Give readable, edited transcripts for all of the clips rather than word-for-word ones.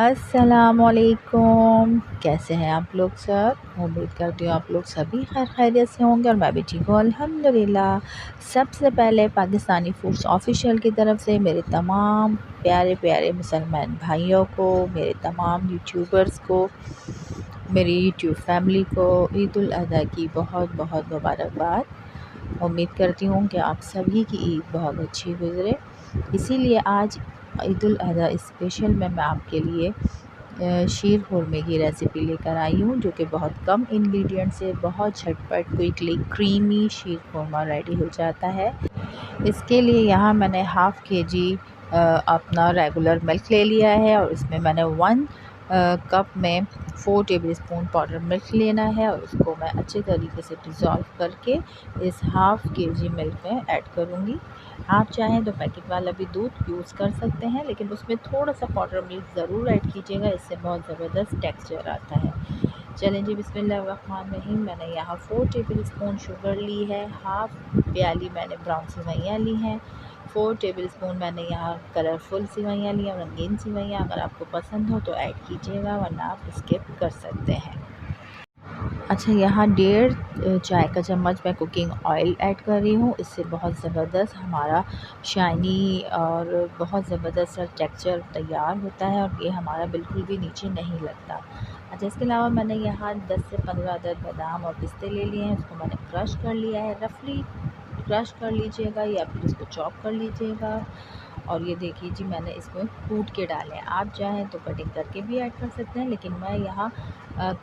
अस्सलामुअलैकुम। कैसे हैं आप लोग सब? उम्मीद करती हूँ आप लोग सभी खैर खैरियत से होंगे और मैं भी ठीक हूँ अल्हम्दुलिल्लाह। सबसे पहले पाकिस्तानी फूड्स ऑफिशियल की तरफ से मेरे तमाम प्यारे प्यारे मुसलमान भाइयों को, मेरे तमाम यूट्यूबर्स को, मेरी यूट्यूब फैमिली को ईद उल अज़हा की बहुत बहुत मुबारकबाद। उम्मीद करती हूँ कि आप सभी की ईद बहुत अच्छी गुज़रे। इसीलिए आज ईद उल अज़हा स्पेशल में मैं आपके लिए शीर खुरमे की रेसिपी लेकर आई हूँ, जो कि बहुत कम इंग्रेडिएंट से बहुत झटपट क्विकली क्रीमी शीर खुरमा रेडी हो जाता है। इसके लिए यहाँ मैंने हाफ़ केजी अपना रेगुलर मिल्क ले लिया है और इसमें मैंने 1 कप में 4 टेबलस्पून पाउडर मिल्क लेना है और उसको मैं अच्छे तरीके से डिज़ोल्व करके इस हाफ़ केजी मिल्क में ऐड करूँगी। आप चाहें तो पैकेट वाला भी दूध यूज़ कर सकते हैं, लेकिन उसमें थोड़ा सा पाउडर मिल्क ज़रूर ऐड कीजिएगा, इससे बहुत ज़बरदस्त टेक्सचर आता है। चलें जी, बिस्मिल्लाहिर्रहमानिर्रहीम। मैंने यहाँ 4 टेबलस्पून शुगर ली है, हाफ़ प्याली मैंने ब्राउन सेवइयाँ ली हैं, 4 टेबलस्पून मैंने यहाँ कलरफुल सेवइयाँ ली हैं, रंगीन सेवइयाँ। अगर आपको पसंद हो तो ऐड कीजिएगा, वरना आप स्किप कर सकते हैं। अच्छा, यहाँ 1.5 चाय का चम्मच मैं कुकिंग ऑयल ऐड कर रही हूँ। इससे बहुत ज़बरदस्त हमारा शाइनी और बहुत ज़बरदस्त सा टेक्सचर तैयार होता है और ये हमारा बिल्कुल भी नीचे नहीं लगता। अच्छा, इसके अलावा मैंने यहाँ 10 से 15 अदद बादाम और पिस्ते ले लिए हैं। उसको मैंने क्रश कर लिया है, रफली क्रश कर लीजिएगा या फिर इसको चॉप कर लीजिएगा। और ये देखिए जी, मैंने इसमें कूट के डाले हैं। आप चाहें तो कटिंग करके भी ऐड कर सकते हैं, लेकिन मैं यहाँ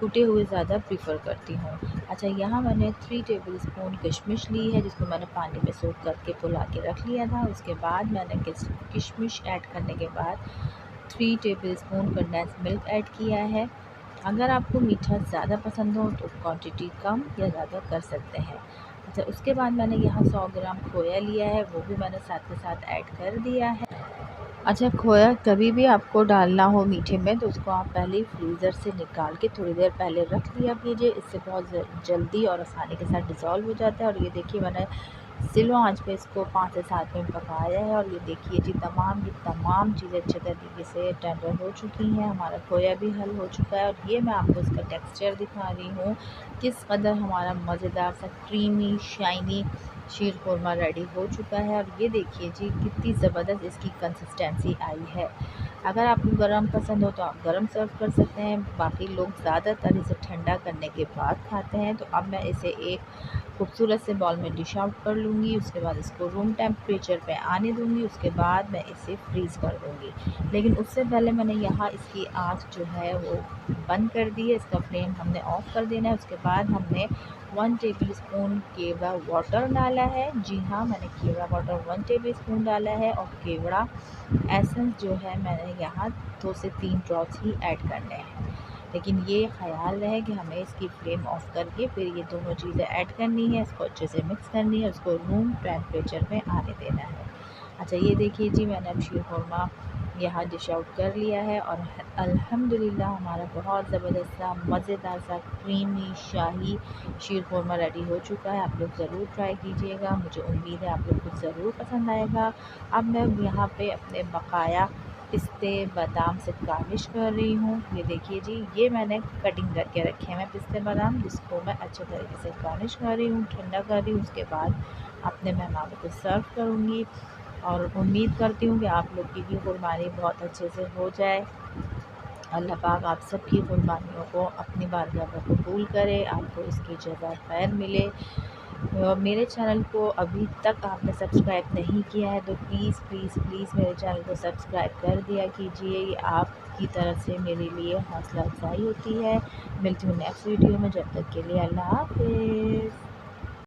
कूटे हुए ज़्यादा प्रीफ़र करती हूँ। अच्छा, यहाँ मैंने 3 टेबलस्पून किशमिश ली है, जिसको मैंने पानी में सोख करके फुला के रख लिया था। उसके बाद मैंने किशमिश ऐड करने के बाद 3 टेबलस्पून कंडेंस मिल्क ऐड किया है। अगर आपको मीठा ज़्यादा पसंद हो तो क्वांटिटी कम या ज़्यादा कर सकते हैं। अच्छा, उसके बाद मैंने यहाँ 100 ग्राम खोया लिया है, वो भी मैंने साथ के साथ ऐड कर दिया है। अच्छा, खोया कभी भी आपको डालना हो मीठे में तो उसको आप पहले ही फ्रीज़र से निकाल के थोड़ी देर पहले रख लिया कीजिए, इससे बहुत जल्दी और आसानी के साथ डिज़ोल्व हो जाता है। और ये देखिए, मैंने स्लो आंच पे इसको 5 से 7 मिनट पकाया है और ये देखिए जी, तमाम की तमाम चीज़ें अच्छे तरीके से टेंडर हो चुकी हैं। हमारा खोया भी हल हो चुका है और ये मैं आपको इसका टेक्सचर दिखा रही हूँ, किस कदर हमारा मज़ेदार सा क्रीमी शाइनी शीर खुरमा रेडी हो चुका है। और ये देखिए जी, कितनी ज़बरदस्त इसकी कंसिस्टेंसी आई है। अगर आपको गरम पसंद हो तो आप गरम सर्व कर सकते हैं, बाकी लोग ज़्यादातर इसे ठंडा करने के बाद खाते हैं। तो अब मैं इसे एक खूबसूरत से बॉल में डिश आउट कर लूँगी। उसके बाद इसको रूम टेम्परेचर पे आने दूँगी, उसके बाद मैं इसे फ्रीज़ कर दूँगी। लेकिन उससे पहले मैंने यहाँ इसकी आँच जो है वो बंद कर दी है, इसका फ्लेम हमने ऑफ़ कर देना है। उसके बाद हमने 1 टेबलस्पून केवड़ा वाटर डाला है। जी हाँ, मैंने केवड़ा वाटर 1 टेबलस्पून डाला है और केवड़ा एसेंस जो है मैंने यहाँ 2 से 3 ड्रॉप्स ही ऐड करने हैं। लेकिन ये ख़याल रहे कि हमें इसकी फ्लेम ऑफ़ करके फिर ये दोनों चीज़ें ऐड करनी है, इसको अच्छे से मिक्स करनी है, उसको रूम टेम्परेचर में आने देना है। अच्छा, ये देखिए जी, मैंने अब शीर खुरमा यहाँ डिश आउट कर लिया है और अल्हम्दुलिल्लाह हमारा बहुत ज़बरदस्त सा मज़ेदार सा क्रीमी शाही शीर खुरमा रेडी हो चुका है। आप लोग ज़रूर ट्राई कीजिएगा, मुझे उम्मीद है आप लोग को ज़रूर पसंद आएगा। अब मैं यहाँ पे अपने बकाया पिस्ते बादाम से गार्निश कर रही हूँ। ये देखिए जी, ये मैंने कटिंग करके रखे हैं पिस्ते बादाम, जिसको मैं अच्छे तरीके से गार्निश कर रही हूँ, ठंडा कर रही हूँ। उसके बाद अपने मेहमानों को सर्व करूँगी और उम्मीद करती हूँ कि आप लोग की भी कुर्बानी बहुत अच्छे से हो जाए। अल्लाह पाक आप सब की कुर्बानियों को अपनी बारगाह में कबूल करे, आपको इसकी जज़ा खैर मिले। मेरे चैनल को अभी तक आपने सब्सक्राइब नहीं किया है तो प्लीज़ प्लीज़ प्लीज़ मेरे चैनल को सब्सक्राइब कर दिया कीजिए। ये आपकी तरफ से मेरे लिए हौसला अफजाई होती है। मिलती हूँ नेक्स्ट वीडियो में, जब तक के लिए अल्लाह हाफ़िज़।